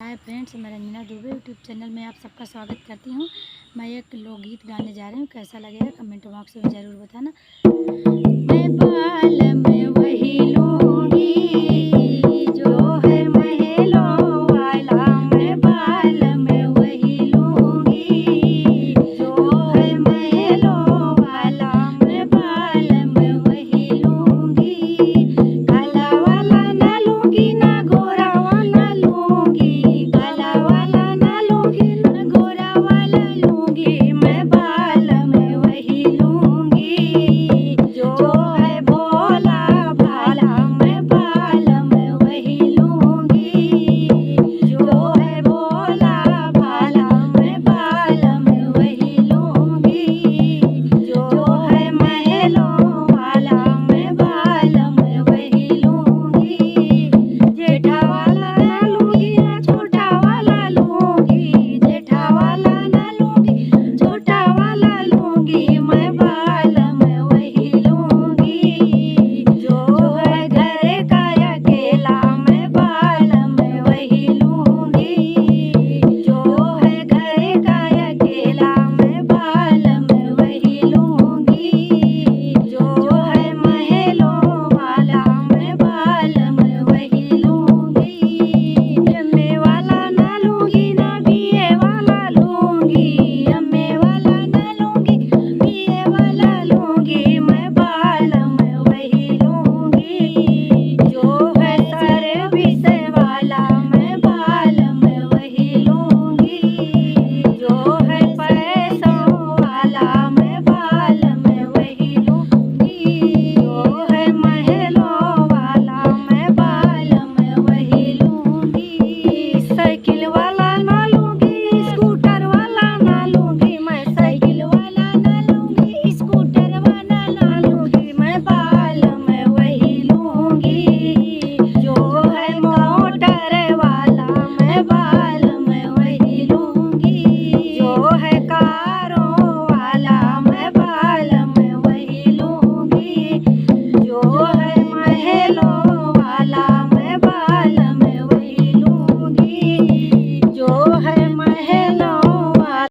Hi friends, मैं Ranjana Dubey YouTube channel में आप सबका स्वागत करती हूँ। मैं एक लोकगीत गाने जा रही हूँ, कैसा लगेगा कमेंट बॉक्स में ज़रूर बताना। मैं बाल में वही लूँगी जो है महलों वाला, मैं बाल में वही लूँगी जो है महलों वाला, मैं बाल में वही लूँगी। काला वाला ना लूँगी ना गोरा वाला लूँगी, काला वाला ना लूँगी ना गोरा वाला लूँगी, मैं बाल में वही लूँगी जो है भोला भाला, मैं बाल में वही लूँगी जो है भोला भाला, मैं बाल में वही लूँगी जो है महलों वाला, मैं बाल में वही लूँगी। जेठा वाला ना लूँगी ना छोटा वाला लूँगी, जेठा वाला ना लूँगी छोटा वाला लूँगी, मैं बाल में वही लूँगी जो है घर का अकेला, मैं बाल में वही लूँगी जो है घर का अकेला, मैं बाल में वही लूँगी जो है महलों वाला, मैं बाल में वही लूँगी। एम्मे वाला ना लूँगी ना बीए वाला लूँगी, एम्मे वाला ना लूँगी बीए वाला लूँगी, मैं बाल में वही लूँगी जो है सर्विस वाला, मैं बाल में वही लूँगी जो है पैसों वाला, मैं बाल में वही लूँगी जो है महलों वाला, मैं बाल में वही लूँगी। साइकिल वाला ना लूँगी स्कूटर वाला ना लूँगी, मैं साइकिल वाला ना लूँगी स्कूटर वाला ना लूँगी, मैं बाल में वही लूँगी जो है मोटर वाला, मैं बाल में वही लूँगी जो है कारों वाला, मैं बाल में वही लूँगी जो है महलों